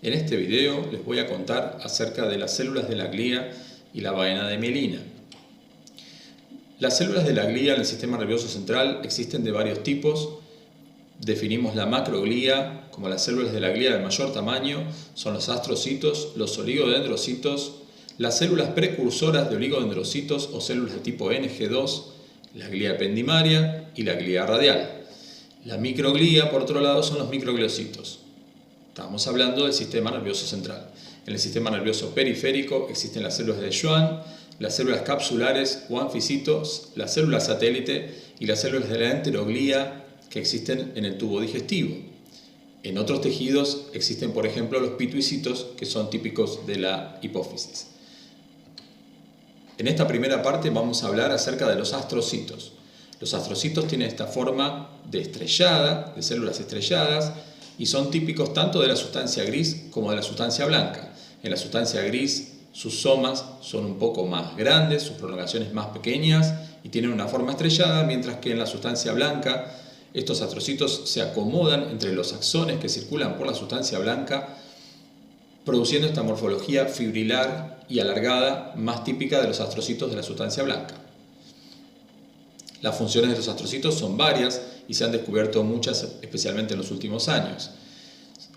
En este video les voy a contar acerca de las células de la glía y la cadena de mielina. Las células de la glía en el sistema nervioso central existen de varios tipos. Definimos la macroglía como las células de la glía de mayor tamaño, son los astrocitos, los oligodendrocitos, las células precursoras de oligodendrocitos o células de tipo NG2, la glía ependimaria y la glía radial. La microglía, por otro lado, son los microgliocitos. Estamos hablando del sistema nervioso central. En el sistema nervioso periférico existen las células de Schwann, las células capsulares o anficitos, las células satélite y las células de la enteroglía que existen en el tubo digestivo. En otros tejidos existen, por ejemplo, los pituicitos, que son típicos de la hipófisis. En esta primera parte vamos a hablar acerca de los astrocitos. Los astrocitos tienen esta forma de estrellada, de células estrelladas, y son típicos tanto de la sustancia gris como de la sustancia blanca. En la sustancia gris sus somas son un poco más grandes, sus prolongaciones más pequeñas y tienen una forma estrellada, mientras que en la sustancia blanca estos astrocitos se acomodan entre los axones que circulan por la sustancia blanca, produciendo esta morfología fibrilar y alargada más típica de los astrocitos de la sustancia blanca. Las funciones de los astrocitos son varias y se han descubierto muchas, especialmente en los últimos años.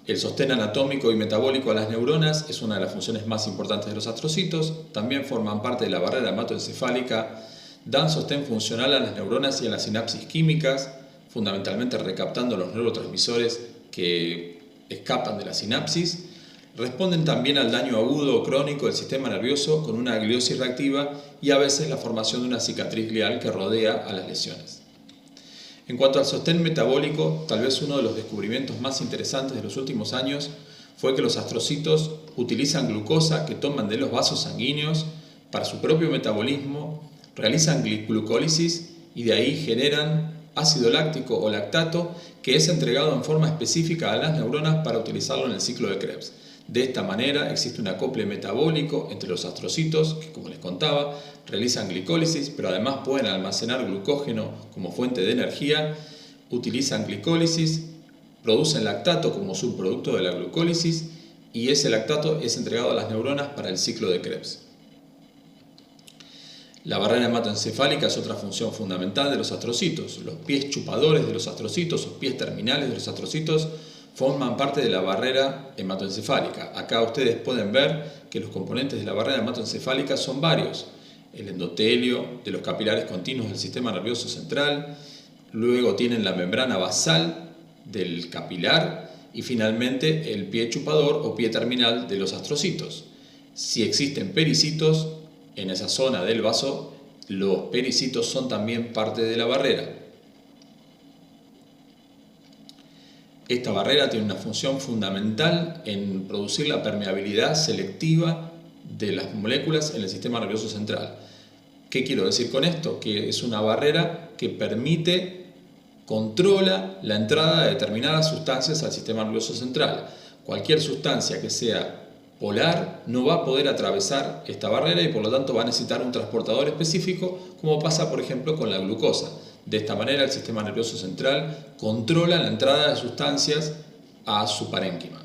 El sostén anatómico y metabólico a las neuronas es una de las funciones más importantes de los astrocitos. También forman parte de la barrera hematoencefálica, dan sostén funcional a las neuronas y a las sinapsis químicas, fundamentalmente recaptando los neurotransmisores que escapan de la sinapsis. Responden también al daño agudo o crónico del sistema nervioso con una gliosis reactiva y a veces la formación de una cicatriz glial que rodea a las lesiones. En cuanto al sostén metabólico, tal vez uno de los descubrimientos más interesantes de los últimos años fue que los astrocitos utilizan glucosa que toman de los vasos sanguíneos para su propio metabolismo, realizan glucólisis y de ahí generan ácido láctico o lactato que es entregado en forma específica a las neuronas para utilizarlo en el ciclo de Krebs. De esta manera existe un acople metabólico entre los astrocitos que, como les contaba, realizan glicólisis, pero además pueden almacenar glucógeno como fuente de energía, utilizan glicólisis, producen lactato como subproducto de la glucólisis y ese lactato es entregado a las neuronas para el ciclo de Krebs. La barrera hematoencefálica es otra función fundamental de los astrocitos. Los pies chupadores de los astrocitos o pies terminales de los astrocitos forman parte de la barrera hematoencefálica. Acá ustedes pueden ver que los componentes de la barrera hematoencefálica son varios. El endotelio de los capilares continuos del sistema nervioso central, luego tienen la membrana basal del capilar y finalmente el pie chupador o pie terminal de los astrocitos. Si existen pericitos en esa zona del vaso, los pericitos son también parte de la barrera. Esta barrera tiene una función fundamental en producir la permeabilidad selectiva de las moléculas en el sistema nervioso central. ¿Qué quiero decir con esto? Que es una barrera que controla la entrada de determinadas sustancias al sistema nervioso central. Cualquier sustancia que sea polar no va a poder atravesar esta barrera y por lo tanto va a necesitar un transportador específico, como pasa por ejemplo con la glucosa. De esta manera el sistema nervioso central controla la entrada de sustancias a su parénquima.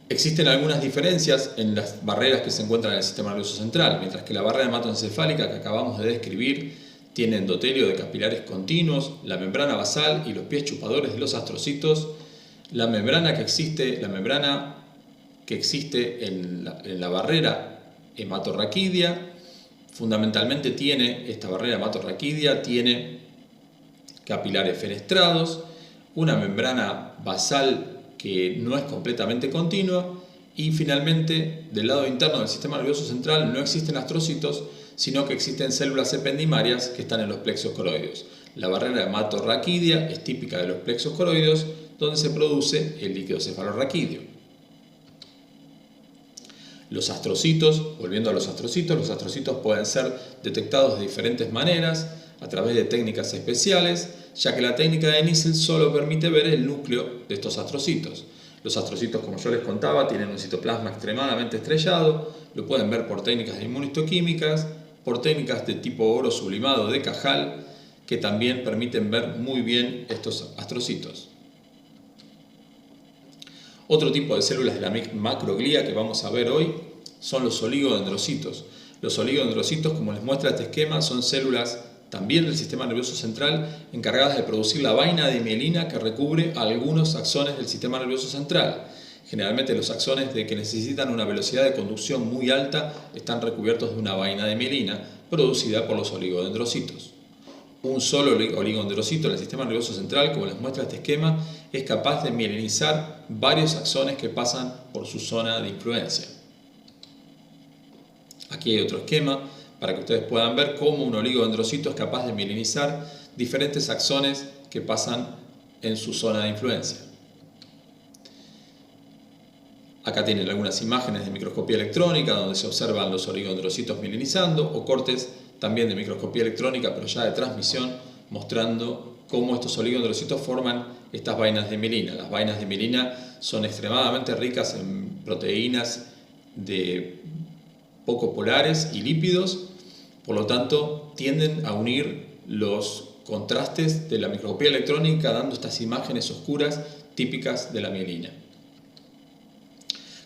Existen algunas diferencias en las barreras que se encuentran en el sistema nervioso central. Mientras que la barrera hematoencefálica que acabamos de describir tiene endotelio de capilares continuos, la membrana basal y los pies chupadores de los astrocitos, la membrana que existe en la barrera hematorraquídea, fundamentalmente esta barrera hematorraquídea tiene capilares fenestrados, una membrana basal que no es completamente continua y finalmente del lado interno del sistema nervioso central no existen astrocitos, sino que existen células ependimarias que están en los plexos coroideos. La barrera hematorraquídea es típica de los plexos coroideos, donde se produce el líquido cefalorraquídeo. Los astrocitos, volviendo a los astrocitos pueden ser detectados de diferentes maneras, a través de técnicas especiales, ya que la técnica de Nissl solo permite ver el núcleo de estos astrocitos. Los astrocitos, como yo les contaba, tienen un citoplasma extremadamente estrellado, lo pueden ver por técnicas de inmunistoquímicas, por técnicas de tipo oro sublimado de Cajal, que también permiten ver muy bien estos astrocitos. Otro tipo de células de la macroglía que vamos a ver hoy son los oligodendrocitos. Los oligodendrocitos, como les muestra este esquema, son células también del sistema nervioso central encargadas de producir la vaina de mielina que recubre algunos axones del sistema nervioso central. Generalmente los axones que necesitan una velocidad de conducción muy alta están recubiertos de una vaina de mielina producida por los oligodendrocitos. Un solo oligodendrocito en el sistema nervioso central, como les muestra este esquema, es capaz de mielinizar varios axones que pasan por su zona de influencia. Aquí hay otro esquema para que ustedes puedan ver cómo un oligodendrocito es capaz de mielinizar diferentes axones que pasan en su zona de influencia. Acá tienen algunas imágenes de microscopía electrónica donde se observan los oligodendrocitos mielinizando, o cortes también de microscopía electrónica, pero ya de transmisión, mostrando cómo estos oligodendrocitos forman estas vainas de mielina. Las vainas de mielina son extremadamente ricas en proteínas poco polares y lípidos, por lo tanto tienden a unir los contrastes de la microscopía electrónica, dando estas imágenes oscuras típicas de la mielina.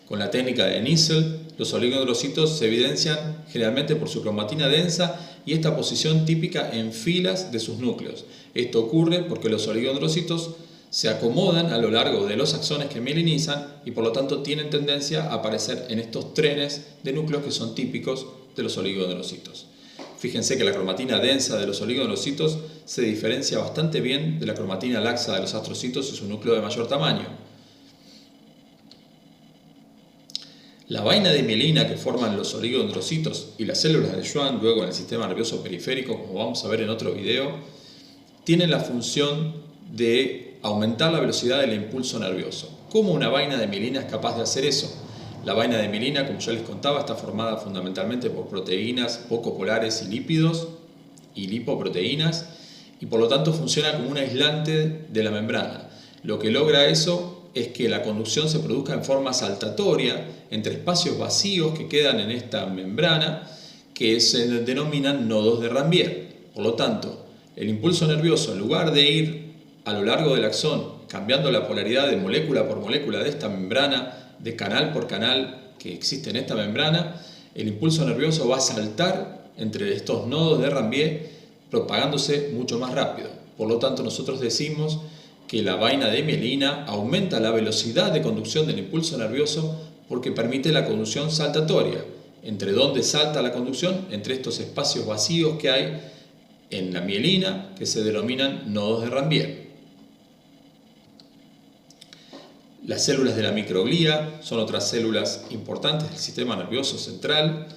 Con la técnica de Nissl, los oligodendrocitos se evidencian generalmente por su cromatina densa y esta posición típica en filas de sus núcleos. Esto ocurre porque los oligodendrocitos se acomodan a lo largo de los axones que mielinizan y por lo tanto tienen tendencia a aparecer en estos trenes de núcleos que son típicos de los oligodendrocitos. Fíjense que la cromatina densa de los oligodendrocitos se diferencia bastante bien de la cromatina laxa de los astrocitos y su núcleo de mayor tamaño. La vaina de mielina que forman los oligodendrocitos y las células de Schwann luego en el sistema nervioso periférico, como vamos a ver en otro video, tienen la función de aumentar la velocidad del impulso nervioso. ¿Cómo una vaina de mielina es capaz de hacer eso? La vaina de mielina, como ya les contaba, está formada fundamentalmente por proteínas poco polares y lípidos y lipoproteínas y por lo tanto funciona como un aislante de la membrana. Lo que logra eso es que la conducción se produzca en forma saltatoria entre espacios vacíos que quedan en esta membrana que se denominan nodos de Ranvier. Por lo tanto, el impulso nervioso, en lugar de ir a lo largo del axón cambiando la polaridad de molécula por molécula de esta membrana, de canal por canal que existe en esta membrana, el impulso nervioso va a saltar entre estos nodos de Ranvier propagándose mucho más rápido. Por lo tanto, nosotros decimos que la vaina de mielina aumenta la velocidad de conducción del impulso nervioso porque permite la conducción saltatoria. ¿Entre dónde salta la conducción? Entre estos espacios vacíos que hay en la mielina que se denominan nodos de Ranvier. Las células de la microglía son otras células importantes del sistema nervioso central.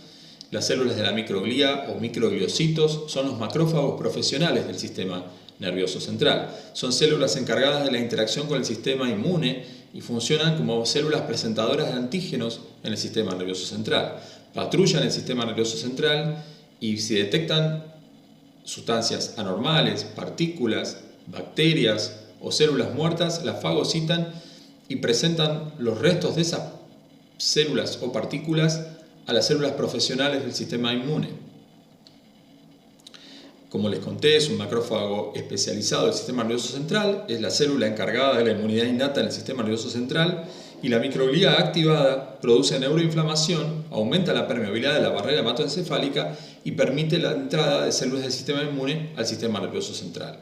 Las células de la microglía o microgliocitos son los macrófagos profesionales del sistema nervioso central. Son células encargadas de la interacción con el sistema inmune y funcionan como células presentadoras de antígenos en el sistema nervioso central. Patrullan el sistema nervioso central y si detectan sustancias anormales, partículas, bacterias o células muertas, las fagocitan y presentan los restos de esas células o partículas a las células profesionales del sistema inmune. Como les conté, es un macrófago especializado del sistema nervioso central, es la célula encargada de la inmunidad innata en el sistema nervioso central y la microglía activada produce neuroinflamación, aumenta la permeabilidad de la barrera hematoencefálica y permite la entrada de células del sistema inmune al sistema nervioso central.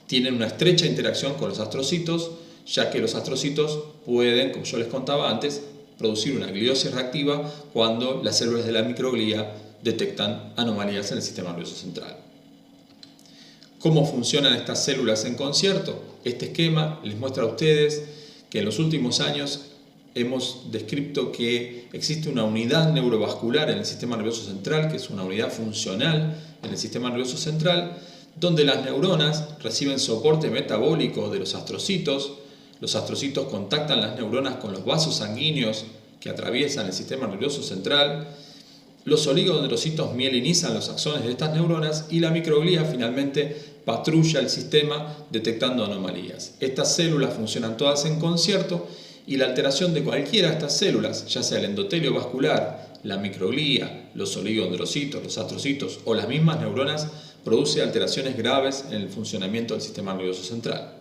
Tienen una estrecha interacción con los astrocitos, ya que los astrocitos pueden, como yo les contaba antes, producir una gliosis reactiva cuando las células de la microglía detectan anomalías en el sistema nervioso central. ¿Cómo funcionan estas células en concierto? Este esquema les muestra a ustedes que en los últimos años hemos descrito que existe una unidad neurovascular en el sistema nervioso central, que es una unidad funcional en el sistema nervioso central, donde las neuronas reciben soporte metabólico de los astrocitos contactan las neuronas con los vasos sanguíneos que atraviesan el sistema nervioso central, los oligodendrocitos mielinizan los axones de estas neuronas y la microglía finalmente patrulla el sistema detectando anomalías. Estas células funcionan todas en concierto y la alteración de cualquiera de estas células, ya sea el endotelio vascular, la microglía, los oligodendrocitos, los astrocitos o las mismas neuronas, produce alteraciones graves en el funcionamiento del sistema nervioso central.